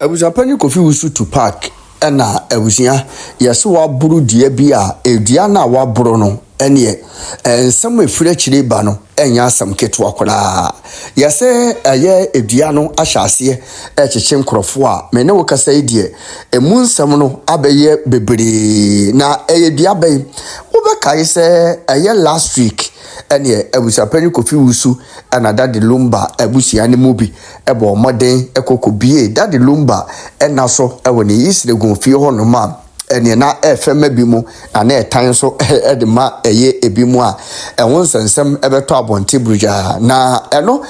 Abusapani Kofi Wusu Tupac na abusia yeso wa buru die bi a edua na wa buru no ene ensam efire chire ba no enya asam keto akola yese eye edua no ahyase echeche nkrofo a me ne wo kasa idie emu nsam no abeye bebre na eye dua bay wo be kai se eye last week ene abusapani Kofi Wusu na Daddy Lumba abusia ne mubi ebo moden ekokobie Daddy Lumba na so ewoni isire gonfie ho no ma ene na efema bi mu na etan so de ma eye ebi mu a ehon sansam ebeto abonte bruja na eno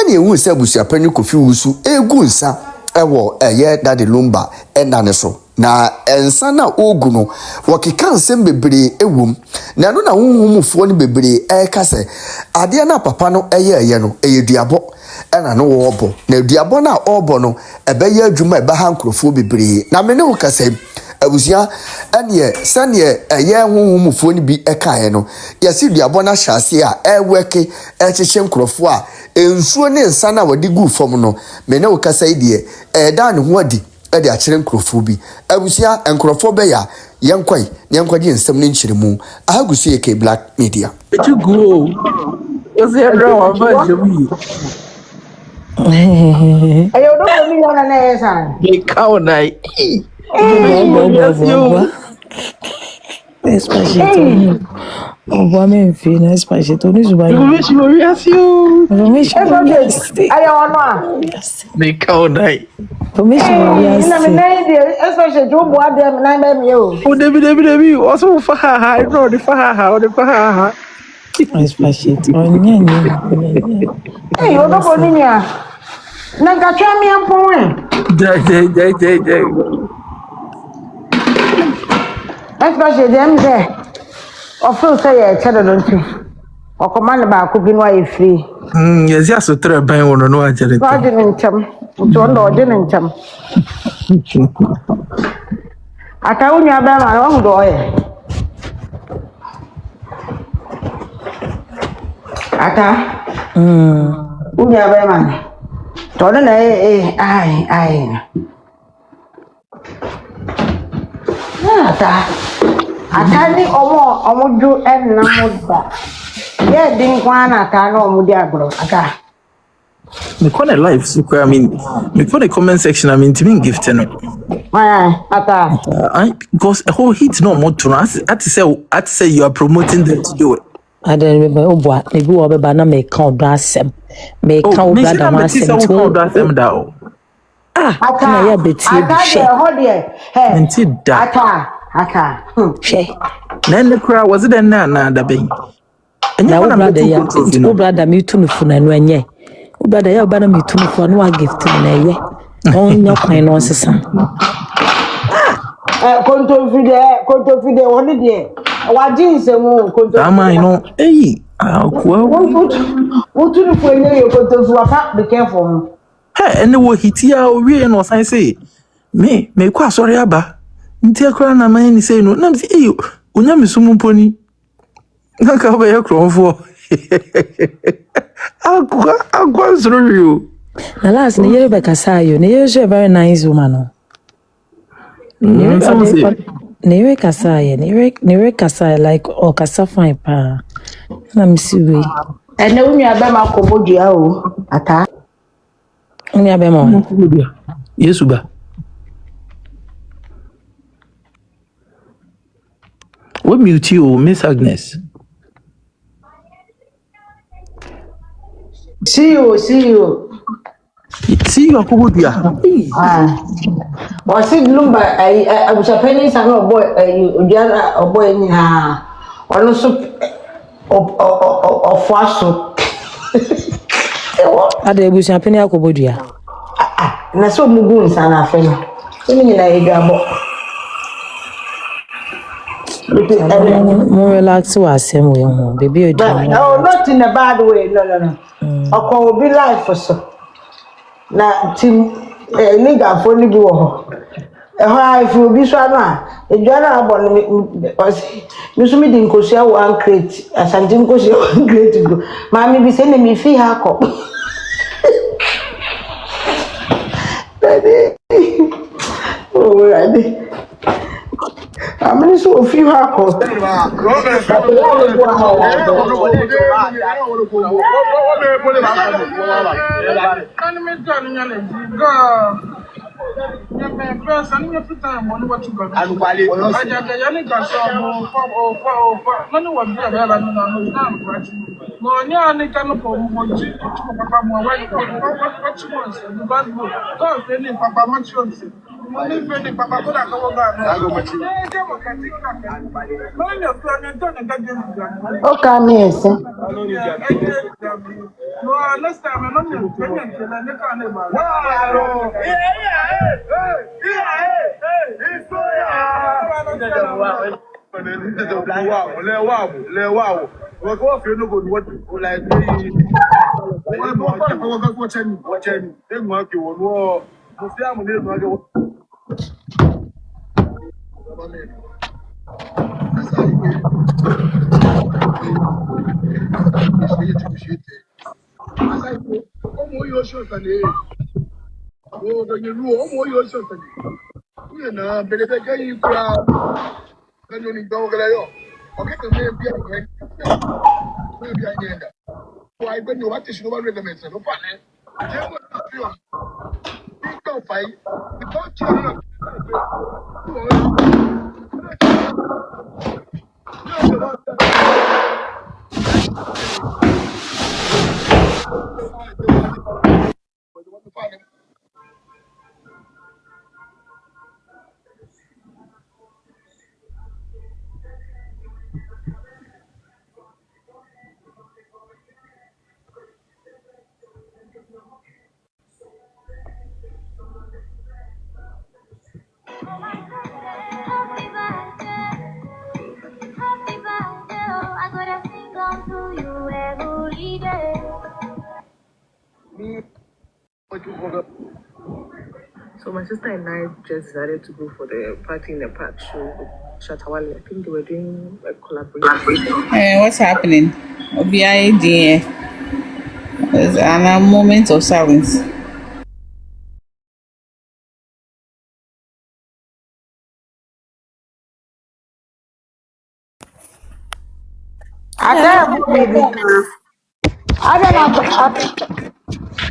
ene ehu se abusapani Kofi Wusu egu nsa ewo eye Daddy Lumba na ne so na ensa na ogu no wakika nsem bebre ewum na no na huhumufo ne bebre kase ade na papa no eye no duabo na no wobo na duabo na obo no ebeye adwuma eba hankrofo bebre na me ne wo kase abusia ene sane eye huhumufo ne bi ekae no yesi duabo na hyase a eweke echeche nkrofo a ensuo ne nsa na wadi gu fom no me ne wo kase idie da ne ho adi ede a kire nkrofo bi abusia nkrofo be ya yenkoi ne yenkwaje nsem ne nchiremu ahagusu yeke Black Media to go ose draw ba jewi ayo do ko mi yona na esa e kaunai Espaghetti. On voit même fait un spaghetti. On est sur ayo ayo ono me kaunai ina me na ide especially do bo adem na me me o o debi oso fa ha no de fa ha spaghetti. ayo do ko ni nia na ga twa mi ampon dai especially dem there ofo say e chedo no nti okomane ba ko bi no aye free yes ya so tre ban wono no ajere ba de ncham to ndo de ncham aka unya ba ma wo do oye aka unya ba ma to na ai ata ni omo ju en na moda ye din kwa na ata na omo di agro aka me kone live so I mean me put a comment section I mean to me gift no ata I because a whole hit no more to at say you are promoting them to do it. I don't remember. Oh boy, maybe we be na me count dasem. Me count brother masem to. ata na ya beti ata de ho de he Nti da. aka she. Then the crowd was it then na da be. Na wo brother ya, wo brother me tu no funa no enye. Wo brother ya ba na me tu no funa no gift na ye. On nya kwan no sesa. konto fide woni de waji nsemu konto Ama no akwa wo tu no fo enye konto fu afa be careful hey ene wo hitia o wie no san say me kwa sorry aba nti akra na man ni say no na say onya mesum mponi na ka ba yakrofo akwa sorry you Na last ne yere be kasa yo. Ne yere so very nice woman no. Ne yere kasa like o kasa fine pa. Na me see we. ene unya ba ma kobodua o ata Ni abema. Yesu ba what mute you Miss Agnes see you see you akobodua was it Lumba abusapeni sa no boy odiana oboy ni ha ono so ofaso Ada ebusia peni akobodua. na so mugu nsa na afa ni nyina edwabo More relax wa asem we ho. Baby odua. no not in a bad way no okwo obi life so na tim nigga for ni bi wo ho if you be so na edwana abon mi so mi din kosia one crate asante kosia one crate go ma mi bi se na mi fi ha ko baby Amini so ofi ha ko. Kapela le bo ha ya do. O ka mi ese. So my sister and I just decided to go for the party in the park show with Shatawale. I think they were doing a collaboration. What's happening? OBI, there's a moment of silence.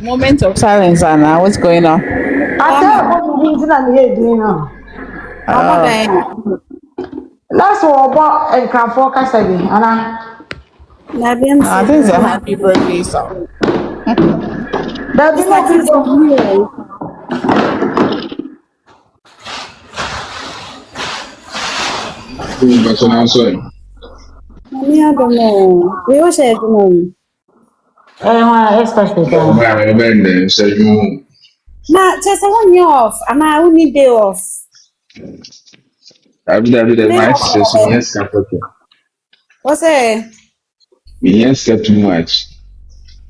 Moment of silence, Anna. What's going on? That's all about and can focus again. I think it's a happy birthday song. That be not But I'm sorry. I don't know. We all say no. especially I'm bend them, say you. Now, just 1 year off, and I will need day off. I've done the Day match, off. says me, yes, capital. What's it? Me, yes, get too much.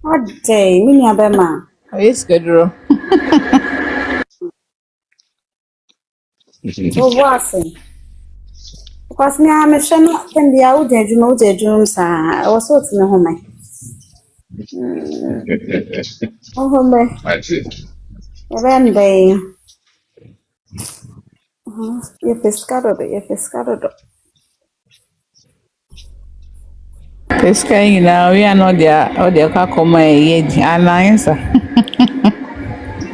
What day? Me near Bema. It's good, bro. So what's it? Because me, I'm a shame. Can be out there, you know, the dreams. I was so to know home. Oh, home. That's it. Even they, you pescado. This kind, we are not there, or the Kakoma, yet, and answer. I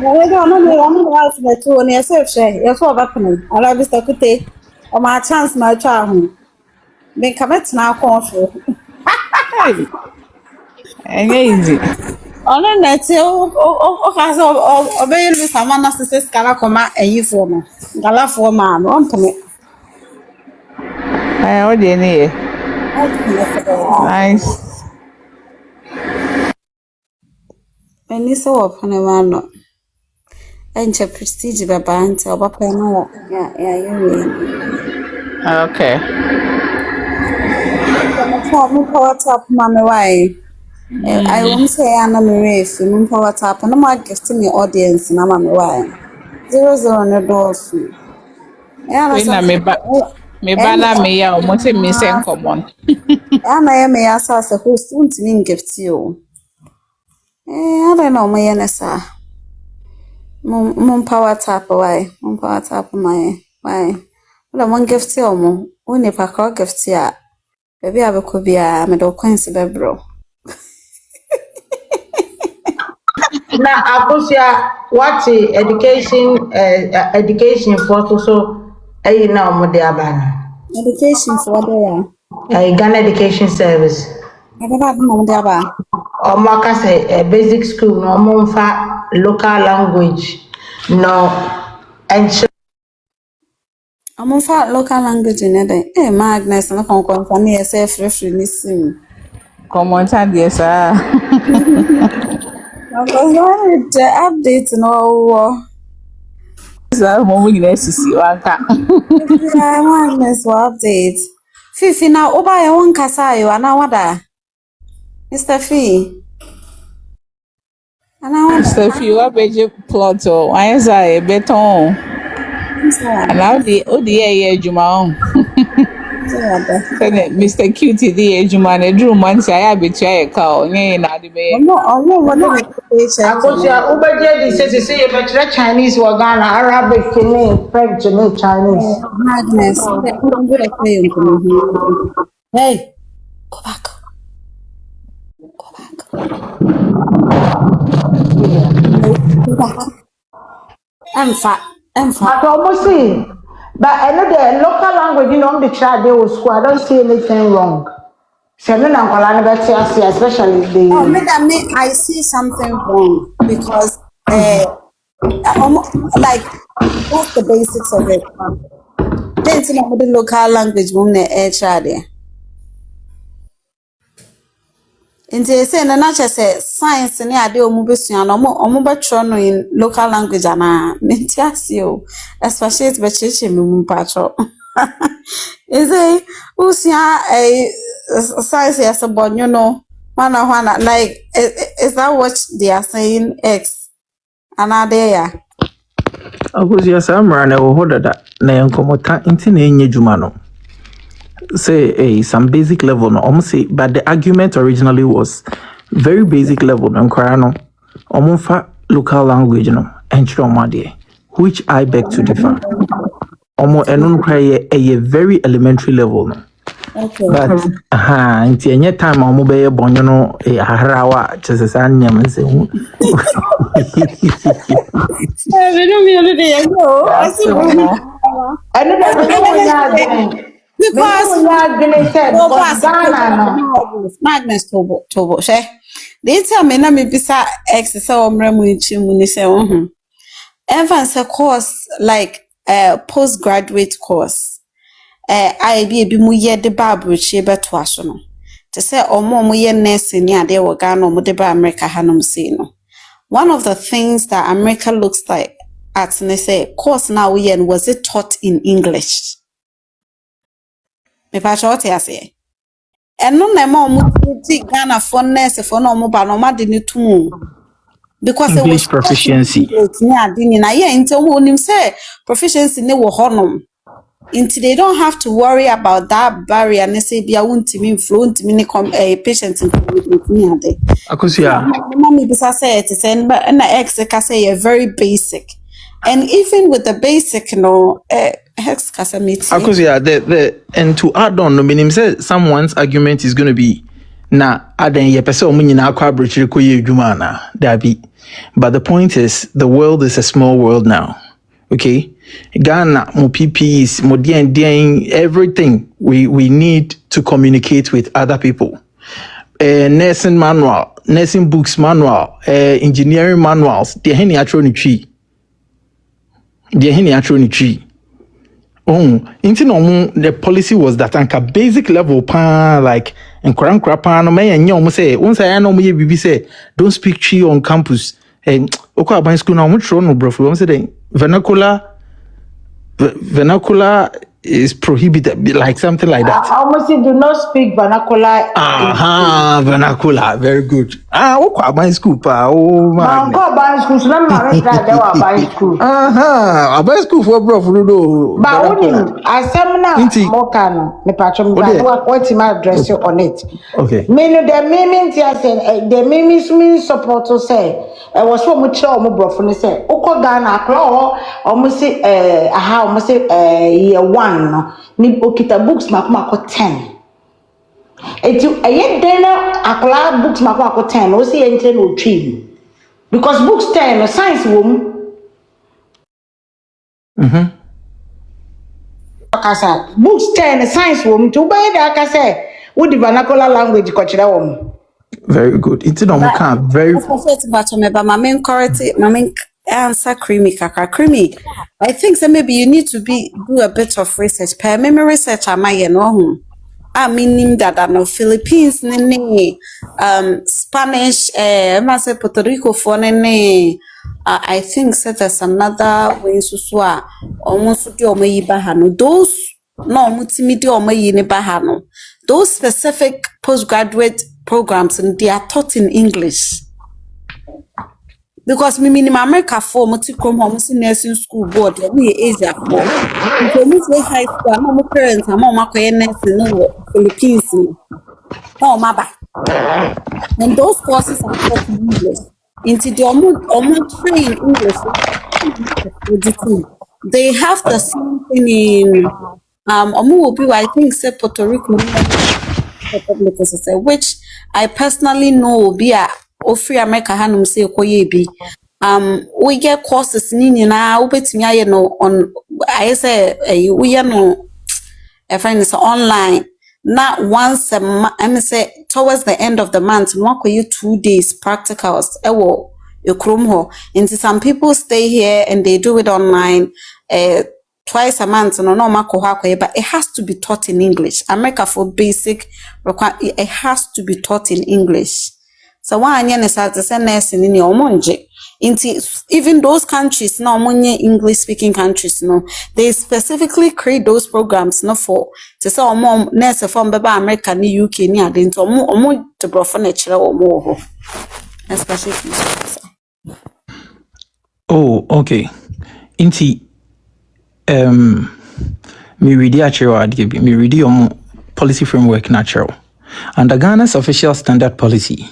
don't know. I'm not out the two on yourself. You're so happening. I love Mr. Kute. Or my chance, my child. Then come at now, control. Hey, and easy. Ọ̀nà nẹ̀tì ó kà sọ ọbẹ̀ yẹn lu sàmà náà sísè sikara kọ̀má ẹ̀yí fún ọmọ gàlá fún ọmọ àná wọ́n pèmí. What do you need? Nice. Ẹni sọ wọ̀ pọ̀ ní wàá nọ ẹ̀ ń kyẹ prestige bàbá ntì ọba pẹ̀ náà yà yẹ wẹ̀. Okay. Mo pa WhatsApp ma mi wáyé. Ayọ̀ mo sẹ̀ yà nà mi rẹ̀ èfi mo pa WhatsApp na mo gift mi audience na ma mi wáyé. 00 ní dọ́ọ̀sù. Wait, na me ba na me ya o mo te me send common. Ẹ̀ na yẹ mi yà sá sẹ̀ host ntì mi gift yìí o. Adịghị na ọmụ ya nesa mụ mpawa tap why mụ mpawa tap my Wala mon gift omo. Woni pa ka gift ya. Baby abeko bia me do coins bebro. Na Akosua, what education for so na omo de aba Education for there. Ghana Education Service. I never have no there. Omo aka say basic school no omo mfa local language no and I'm for local language in it. Eh, Magnus, no con funny yourself free listen. Common time, yes, sir. I'm going to update no. So, we need to see one cat. Yeah, Magnus will update. Fifi now, Oba, your own Casayo, and now what? Mr. Fee. And now So, if you are a plot, why is I a beton? And now the ODA, Juma. Mr. Cutie, the Juman, a drew once I have betray a cow, nay, not the bay. Akosua ubeje di say you better Chinese or Ghana Arabic French Chinese. Magnus, hey, go back. Go back. I'm fat. But almost see. But I know the local language, the child they will school. I don't see anything wrong. So especially the. Oh, I see something wrong because like that's the basics of it. Then you know the local language there. Nti say na na say science ni ade omu besua no omu betro no in local language ana menti ase o especially be cheche me mu patro is usia science as bonyo no wana like is that what they are saying x another ya Akosua samra na wo hodada na yankomota nti na enye juma no. Say some basic level no say, but the argument originally was very basic level no no local language no enchiro which I beg to differ. Enon a very elementary level no. okay But nti enye time omo be bonyo no ahrawa chesesa nyam nse hu. We don't mean to go. I know that Because Magnus Tobo, she. They tell me na me bisa X so omremu ichimu ni se Evans a course like postgraduate course. I be mu ye de babu chi beto aso no. Te say omo mu ye nurse ni ade wo Ghana mo de ba America hanom say no. One of the things that America looks like at they say course now was it taught in English? Me pa what you say. And no na ma omo ti Ghana for nurse for no omo ba no ma de ni tum because it was English proficiency. Na yeah into onim say proficiency ne wo honom. Until they don't have to worry about that barrier and say be a wontimi influence me come a patient in me ade. Akosua Mommy bisa say it is and na ex ka say very basic. And even with the basic hex casamity. Akosua and to add on no meaning say someone's argument is going to be na aden ye pese omo nyina akwa abrochire koye adwuma na dabi. But the point is the world is a small world now. Okay? Ghana, mo PPEs, mo DN, everything we need to communicate with other people. Nursing manual, nursing books manual, engineering manuals, they heni atro ni tree. Oh, the policy was that anka basic level pan like and pa no me enye say once I know me bibi say don't speak tree on campus. And okwa ban school na mo tro no bro for say vernacular is prohibited, like something like that. I almost do not speak vernacular. Vernacular, very good. Okwa ban school pa man. Go ban school, so na me try dey wa ban school. Ban school for bro for do. But when I seminar more can me patron what my address you on it. Okay. Me no the mimi say the mimi support to say I was so much bro for say Ghana akra almost say year 1 1 no ni okita books mako 10 eti eye den akola books mako 10 no see enter no tree because books 10 no science wo mu akasa books 10 science wo mu to buy da akasa with the vernacular language ko kire wo mu. Very good. It's no can very But my main correct, my main answer creamy kaka creamy. I think so maybe you need to do a bit of research. Per memory research am I know. I mean that I know Philippines Spanish I say Puerto Rico for I think so there's another way so almost do omo bahano those no multimedia omo yi bahano those specific postgraduate programs and they are taught in English. Because me in America for multi-chrome home nursing school board, we Asia for. So me say high school, I'm my parents, I'm my nursing no Philippines. No, my and those courses are taught in English. Into the almost train English. They have the same thing in I think say Puerto Rico. Which I personally know be a free America hanum say koye bi we get courses ni na ubetimi aye no on I say we no a friend is online not once a month I say towards the end of the month one koye 2 days practicals ewo ekrom ho into some people stay here and they do it online twice a month no but it has to be taught in English. America for basic it has to be taught in English. So why anya to say nursing in your monje even those countries no English speaking countries no they specifically create those programs no for to say nurse from baba America ni UK ni ade to omo to brofo na kire omo ho especially. Oh, okay. Inti me read me read your policy framework natural. Under Ghana's official standard policy,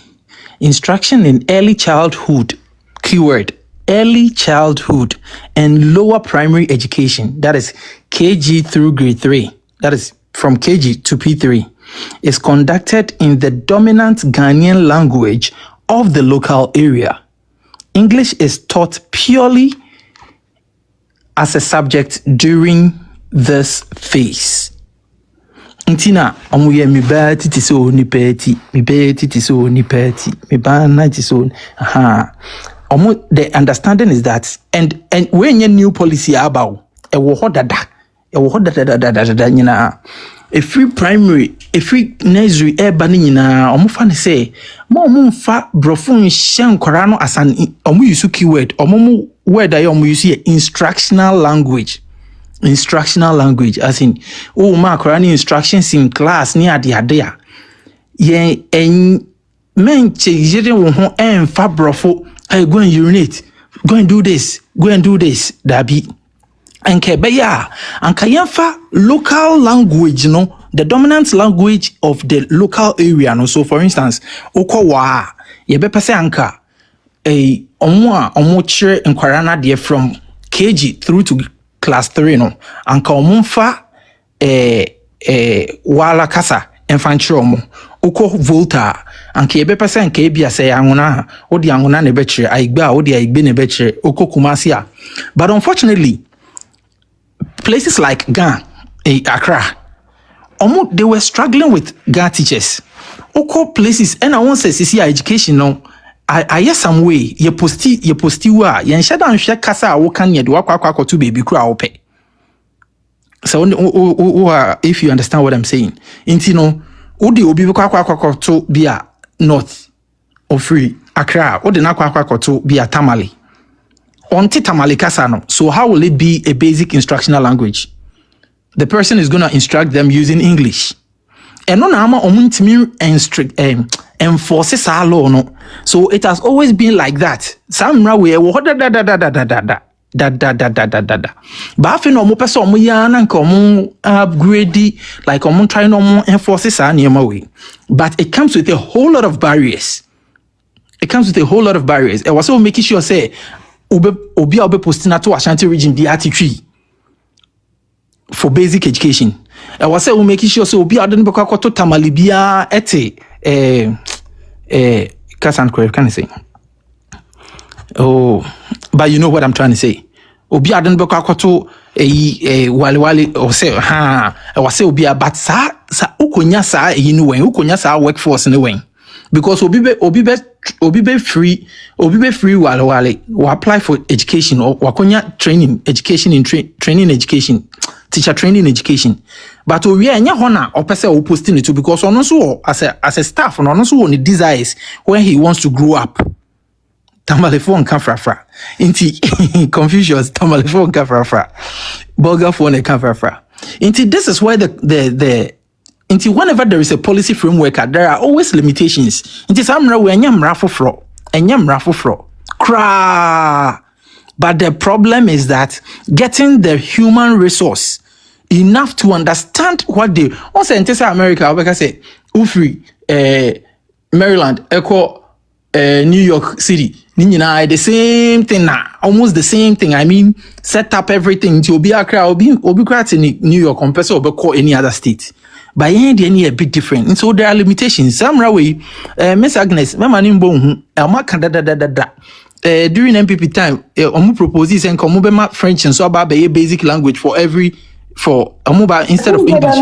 instruction in early childhood, keyword, early childhood and lower primary education, that is KG through grade 3, that is from KG to P3, is conducted in the dominant Ghanaian language of the local area. English is taught purely as a subject during this phase. Intina omuye mi ba titi so ni peti mi be titi so ni peti mi ba na titi so the understanding is that and when your new policy about e wo hodada nyina a free primary a free nursery e ba ni nyina omo fa ne say mo mfa brofun hyen kwara no asan omo use keyword omo word I use instructional language as in macaroni instructions in class near the idea ye en men chejere wo ho en fabrofo I go and urinate go and do this dabi enke beya anka yemfa local language no the dominant language of the local area no. So for instance okowa ye be pese anka omo chere nkwara na de from KG through to class 3 no anka omonfa wala kasa enfanchiro omo uko volta anka ebe pese anka ebia se anwona odi anwona ne be chere aigba odi aigbe ne be chere uko kumasi a. But unfortunately places like Ghana, Accra, they were struggling with Ghana teachers. Uko places and I won't say CC education no I yes some way ye posti wa ye nhyɛ da nhwɛ kasa a wo kan ye de wakwa to baby kura wo pɛ. So if you understand what I'm saying, inti no wo de obi kwa to bia north or free Accra wo de na kwa to bia Tamale onti Tamale kasa no. So how will it be a basic instructional language? The person is going to instruct them using English. And no nama omuntimi enforce sa law no. So it has always been like that. Samra we wo da. But afi no mo pese omo ya na nka omo upgrade like omo try no mo enforce sa niema we. But it comes with a whole lot of barriers. It was also making sure say obi posting to Ashanti region the attitude. for basic education. I was say we make sure so obi adon be kwa to tamalibia ete kasan correct can I say. Oh, but you know what I'm trying to say. Obi adon be kwa to wali or say I was say obi but sa ukonya sa no wen ukonya sa workforce no wen because obi be free wali apply for education or wakonya training education in training education teacher training education but we anya hona or person will posting it too because on also as a staff and on also on the desires when he wants to grow up. Tamalefon kafrafra. Inti Confucius tamalefon kafrafra. Bulgarphone kafrafra. Inti this is why the Inti whenever there is a policy framework, there are always limitations. Inti samra we anyam rafofro. Anyam rafofro. Kra. But the problem is that getting the human resource enough to understand what they also in America, like I say, Ufri, Maryland, Echo, New York City, the same thing now, almost the same thing. I mean, set up everything to be a crowd, in New York compared to any other state. But any a bit different. And so there are limitations. Some way, Miss Agnes, my name Bon, during MPP time, omu proposes and come French and so about basic language for amuba instead of English.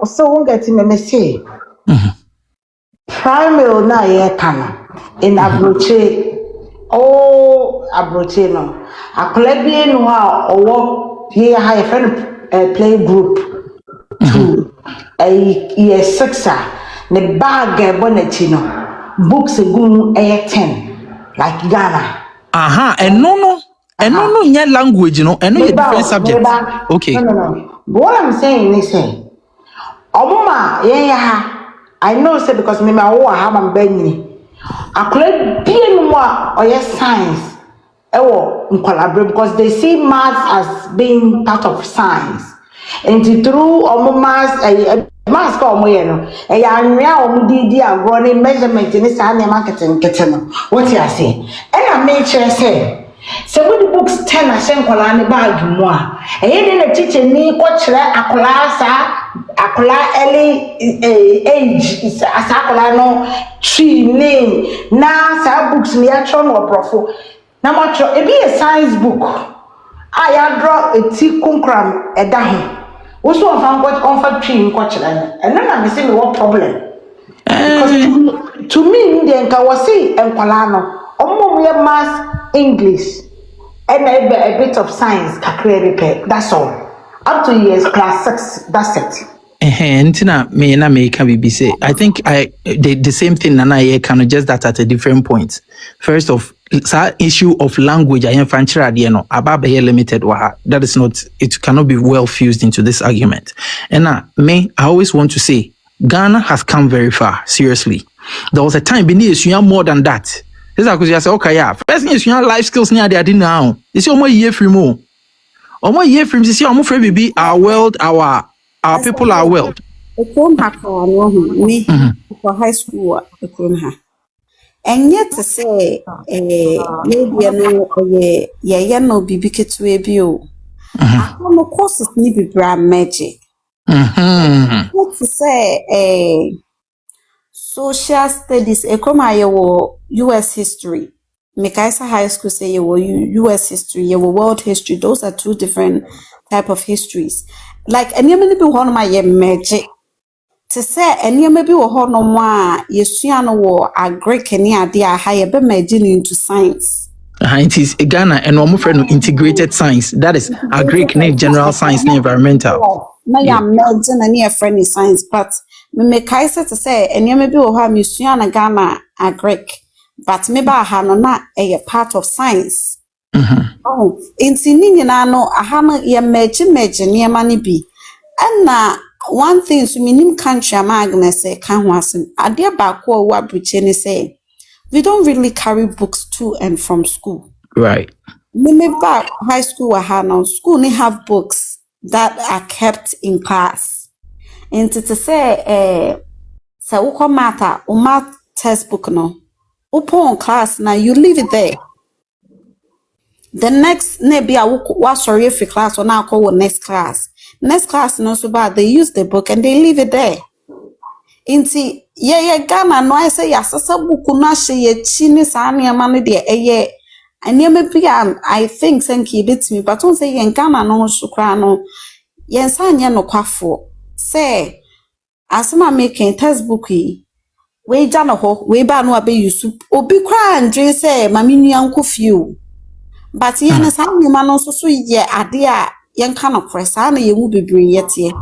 So won't get me say. Primary na Ayeka in Abroche. Oh, Abroche no. A collegian no or here high friend play group. A year sixer. The bag bonetino. Books a goon a 10. Like Ghana. And no, yeah, language, and no, different subject. Okay. No. What I'm saying is, Omuma, I know, say because me my have am benny. I could be more or yes science. Collaborate because they see maths as being part of science. And through Omuma's mask or moyeno, a young running measurement in this marketing kitchen. What you say? And I made sure say. So when the books 10 I send Kolani bag more. And then the teacher need watch a early age is a sacolano tree name. Now sa books me actual or profo. Now much it be a science book. I draw a tea kunkram a dahi. Also found what comfort tree in Coachland. And then I'm saying what problem. Because to me, the Nkawasi and Kolano, only math English and a bit of science, that's all. Up to years class 6, that's it. Ntina me na me can be say. I think the same thing Nana Ayeka, just that at a different point. First of issue of language I am no ababe limited waha. That is not, it cannot be well fused into this argument. And I always want to say Ghana has come very far, seriously. There was a time beneath you more than that. This is because you say, okay, yeah. First thing is you have life skills near they are doing now. You see, almost year free more. Almost year free. You see, almost free baby. Our world, our people, our world. Me for high school, and yet to say, maybe I know, no bibi ketu bio. I don't know courses need be brand magic. What to say, social studies, US history. Mekaisa High School say US history, world history. Those are two different type of histories. Like any maybe one my magic. To say any maybe one no more yesuano war a Greek any idea higher be merging into science. It is Ghana and one friend integrated science. That is a Greek name, general science, environmental. Yeah, merging any friend in science, but me kaisa to say any maybe will have yesuana Ghana a Greek. But maybe I have not a part of science. Oh, in singing, I know I have a major near money be. And one thing to me, country, I'm say, can't was a dear back what Brittany say. We don't really carry books to and from school. Right. Maybe back high school, I had no school, they have books that are kept in class. And to say, so matter, math textbook no. Open class now you leave it there. The next maybe I will sorry for class or now call next class. Next class no so bad. They use the book and they leave it there. Inti Ghana no I say yasasa buku na hye ye chi ni sa nneema no de eye nneema bi I think senki bit me but on say yen Ghana no so kra no yen sa anye no kwafo say asema making textbook yi we ja no ho we ba no abe use obi kra andre say mami nua nko fie but yen sa nneema no so ye ade a yen ka no presa na ye mu bebre yete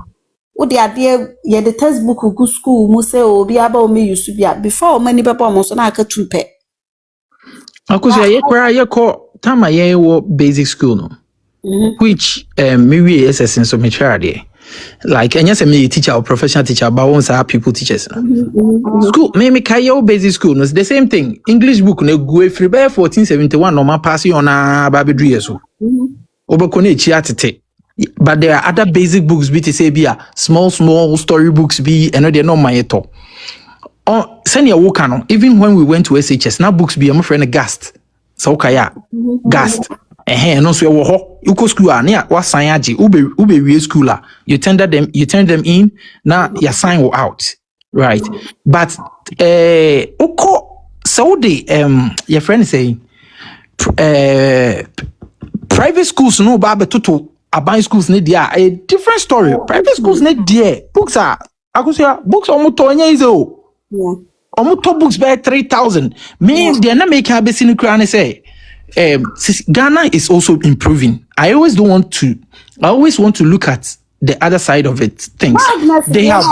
wo de ade ye the textbook ku school mu say obi aba o me use bia before many papa mo so na aka tupe Akosua ye ko time ye wo basic school no. Which maybe SS so me try there. Like and yes me teacher or professional teacher but once I people teachers no. School me kayo basic school no the same thing. English book no go free by 1471 normal pass you on a babedru yeso. Obekone echi atete. But there are other basic books be to say be small story books be and they no my to. Oh, send your work no. Even when we went to SHS, now books be my friend Gast. So kaya Gast. No so wo ho. You go school na wa sign age. Ube we school you turn them in. Now you sign out. Right. But oko so the your friend saying private schools no ba betoto aban schools need there a different story. Private schools need there. Books are Akosua books omuto anya izo. Yeah. Omuto books by 3,000. Me they na make have seen crown say Ghana is also improving. I always want to look at the other side of it. Things they have.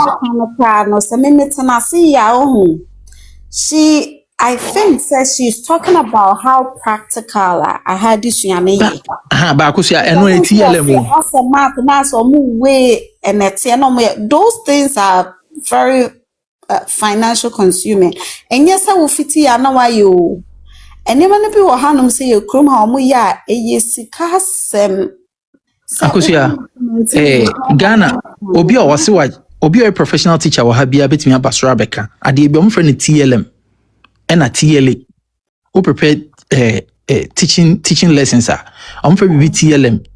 I think says she's talking about how practical I had this young lady. But those things are very financial consuming. And yes, I will fit here now. Why you? And never people will hand them say you come home. Yeah, Akosua, Ghana, Obi a professional teacher will have be a bit me Basra Beka. I did be friend TLM and a TLA who prepared teaching lessons. I'm for TLM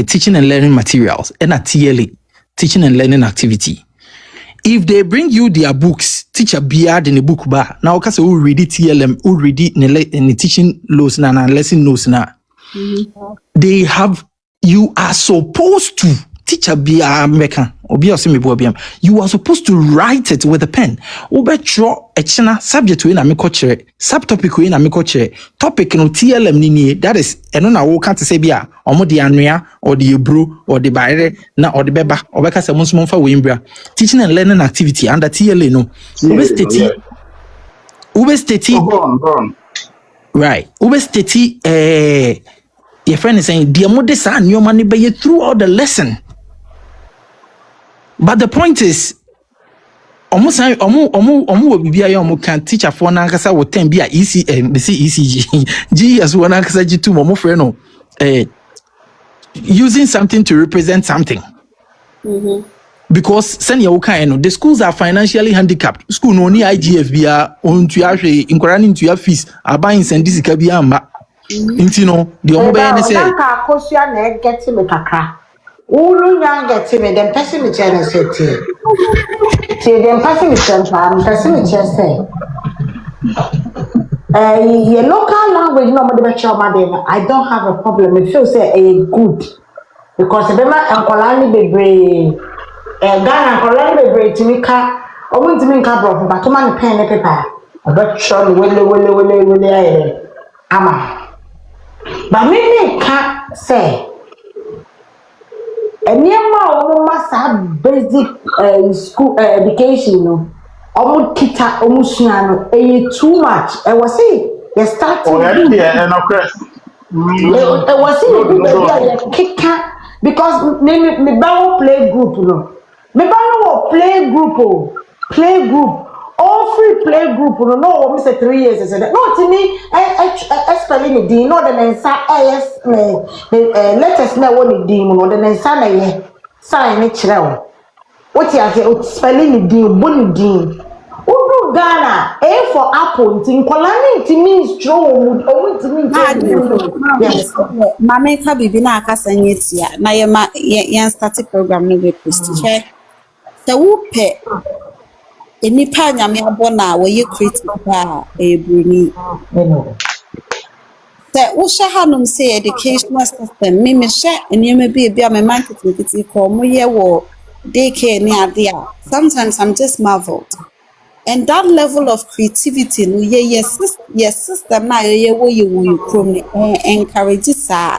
teaching and learning materials and a TLA teaching and learning activity. If they bring you their books, teacher beard in the book bar. Now, because who read it TLM, who read it in the teaching notes na lesson notes na. They have. You are supposed to teacher beard meka. You are supposed to write it with a pen. Ube draw a china subject we na me koche, subtopic we na me koche, topic no TLM nini. That is, eno na wo can't say bia omo di anwea or the bro or the bare na or the beba or beka se monso monfa we mbra. Teaching and learning activity under TLA no. Ube stati. Right. Ube stati your friend is saying dear modest and your money by you throughout the lesson. But the point is almost can teach a phone and will 10 be a ECG G as one G2 friend using something to represent something. Because senior the schools are financially handicapped. School no ni IGF be on to actually inquiring into your fees are buying and this kabia you know the omo say Akosua na get me kakra ulu nya get me dem person me chene say tie dem person me chene person me chene say your local language no mo de be choma dem I don't have a problem. I feel say good because dem ankola ni bebre Ghana ankola ni bebre timika omo timika bro but man pen and paper about show wele ama. But me can't say any amount must have basic school education, no. Almost kita almost too much. I was saying, you start. Oh, yeah, I was saying, kicker because me bawo play group, no. Me bawo play group. All free play group, no, we say 3 years. No, to me, I spelling it, no, the Nensa, let us know what it demon, or the Nensa, sign it. What you are spelling it, bonny dean. Who Ghana, A for apple, in Kolani, it means strong, or it means yes. Mama Kabi na akasa nyetia na ye start program no be post che se wo pe enipa nyame abo na wo ye creative ba e bruni se wo sha hanum say educational system me hye enema bi a me market kiti ko mo ye wo daycare ni ade a sometimes I'm just marveled. And that level of creativity, no, yes, system na ye wo ye wo krom encourage sa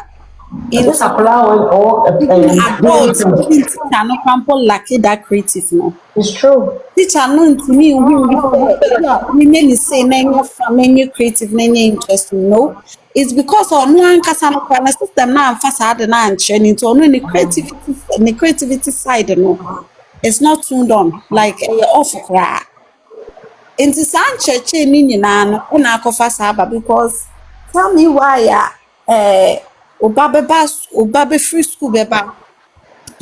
This into apple or even adults, even teacher no pampo lack that creative no. it's true. Teacher no to me who say yeah, we may say na nye creative na nye interesting no. It's because on one kasa no kwa na system na amfa sa de na anche ni to no the creativity side no. It's not tuned on like off cry. Into San Church ni nyina no una akofa saba because tell me why oba be free school beba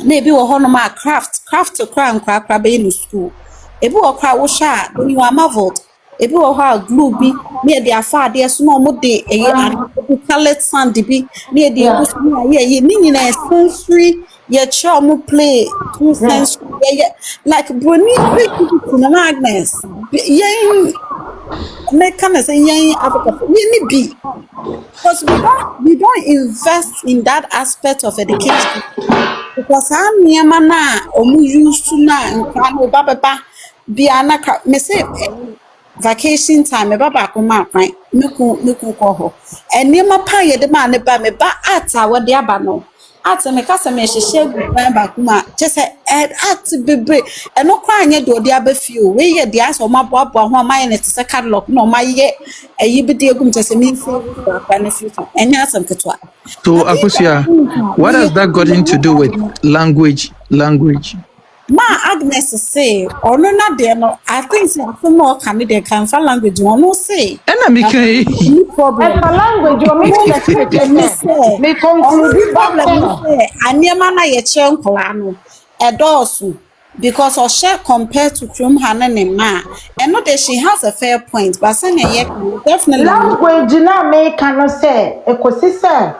na ebi wo hono ma craft to cry nkra be in school ebi wo kra wo sha then you are marveled ebi wo ha glue bi na de afa ade so na mo de colored sand bi na de egu so na ye ni nyina sensory ye cho mo play two sensory like brony creativity na Agnes yen make can say yen Africa we be because we don't invest in that aspect of education because I'm niema na omu used to na nkwa no baba bia na me say vacation time me baba ko ma kwan meku ko ho eniema pa ye de ma ne ba me ba ata wo de aba no ata me kasa me hyehye gu kwan ba kuma che se at bebre eno kwa anye de odi aba fi o we ye de aso ma boabo ho ma ye ne te se catalog no ma ye ayi bi de gum che se me fi kwa na future enya asam ketwa. So, Akosua, what has that got to do with language? Ma Agnes say, or no, not there. No, I think some more Canadian can for language. One no say. And I'm No problem. And for language, you make No the problem. Me say. me conclude No problem. Me say. Anyama na ye chen kolano. Edosu. Because or share compared to Krum Hana ne ma. And not that she has a fair point, but saying ye definitely. language na me cannot say ekosise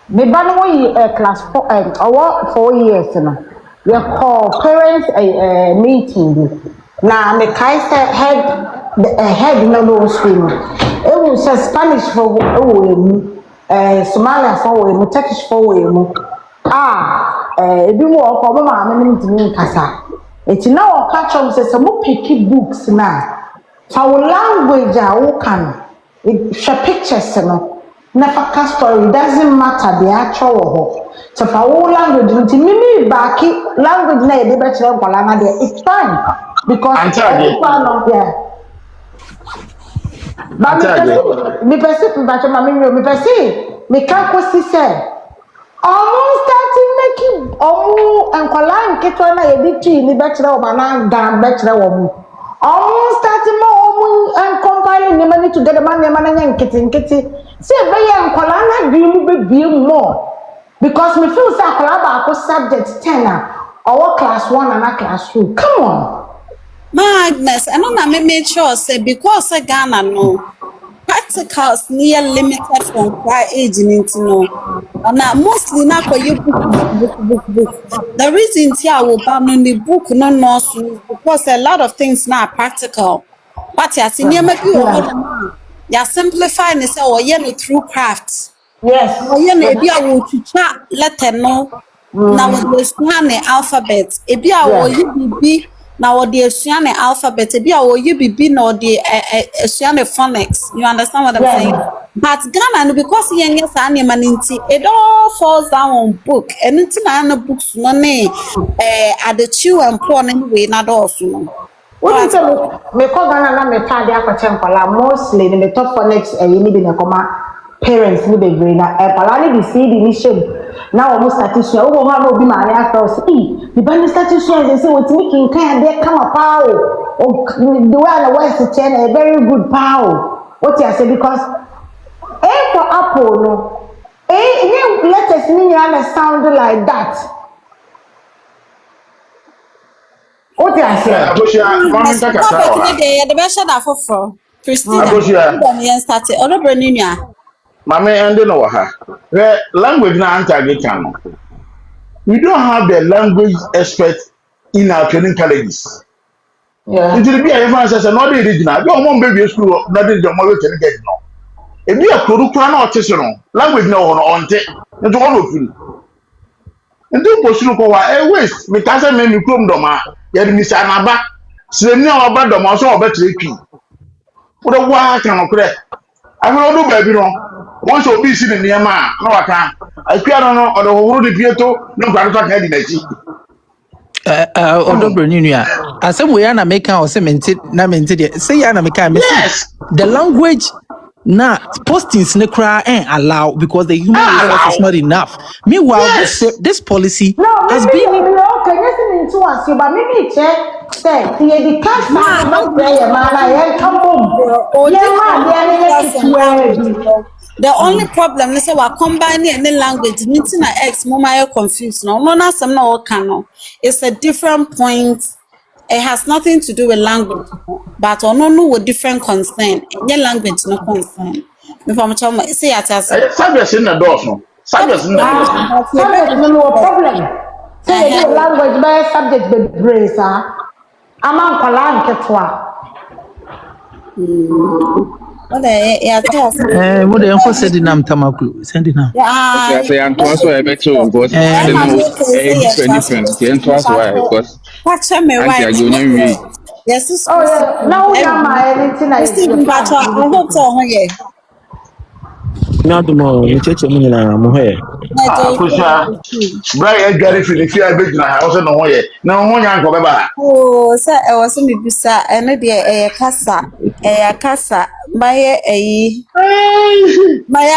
me ba no yi class 4 or 4 years no we call parents meeting bi na me kai say head no swim e wo say Spanish for wo emu Somalia for wo emu Turkish for wo emu ebi wo ko ma me ntimi nkasa eti na wo catch up say mo pick books na for language a wo kan show pictures no never cast story doesn't matter the actual ho so for all language nti mimi back language na e dey be chere kwala na there it's fine because yeah but me person but me person me can ko si say almost starting making enkwala nketwa na ye di twi ni be chere o ba na gan be chere wo mu almost starting more and compiling the money together man and kitty say be enkwala na dream be more because me feel say akwala ba subject 10 or class 1 and class 2 come on Magnus, I don't know, make sure say because Ghana no practicals near limited from prior age into no. And now mostly now for you book. The reason here I will ban on the book no is because a lot of things now are practical. But yeah, see, maybe you simplify and say, oh, yeah, no through crafts. yes Oh, yeah, maybe I will chat letter no. Now with the alphabet, maybe I will you be. Now the Asian alphabet, be or you be no the Asian phonics. You understand what I'm saying? But Ghana, because young yes it all falls down on book. And it's not books no at the chew and porn anyway, not also no. What is me call Ghana na me pa dia kwache nkwala mostly the top phonics ni bi na koma parents ni be green na pala ni bi see the mission na almost statistic o ha no bi ma ya first the band statistic they say what making kan dey come up the way na west ten a very good power what you say because for apple no letters ni na sound like that what ti ase. Akosua, mami So kakra topic wa. ni de the best that for Christina. Akosua, Then yen start it. Odo brani nua. mami ende no wa ha. The language na anta get no. We don't have the language expert in our training colleges. Yeah. Nti bi a yɛfa sɛ no de original bi a ɔmo mbɛ school na de ɔmo wɛ training get no. Ebi a koru kwa na ɔte so no. Language na wɔ no ɔnte. Nti ɔno ofiri. Nti posuru ko wa waste me ka sɛ me mi krom dɔma. Yɛ de misa anaba. Sireni a ɔba dɔma so ɔbɛ tere twi. Wode wa ka no korɛ. Ahoro do baabi no. Wɔn sɛ obi si ne nneɛma a na waka. Akua no ɔde hohoro de pieto na nkwa no ka di n'akyi. Odobro Nunua. As some way na make or cemented na mented. Say ya na make Yes. the language na postings ne cry and allow because the human resource is not enough. Meanwhile, this policy has been okay, yes, into us, but maybe check say the cash man not there, man. Come home. The only problem is that we're combining any language. Meeting an ex, mama confused. No, no, not some no can. It's a different point. It has nothing to do with language, but no with different concern. Any language no concern. If I'm talking, say at us. Subjects in the door, no. Subjects in the door. Subject no problem. Say the language by subject be brace, I'm on Kolan Ketwa. What yeah, what the said in Tamaku, sending now. I say I'm twice why I bet you because different. Then twice why because yes, is now anything I hope so. Yeah. Not more, you check me now, Mohe. Akosua, Brian Gary Philip, I bet you I also know why. No one young Baba. Oh, sir, I was in the bisa, and a casa, my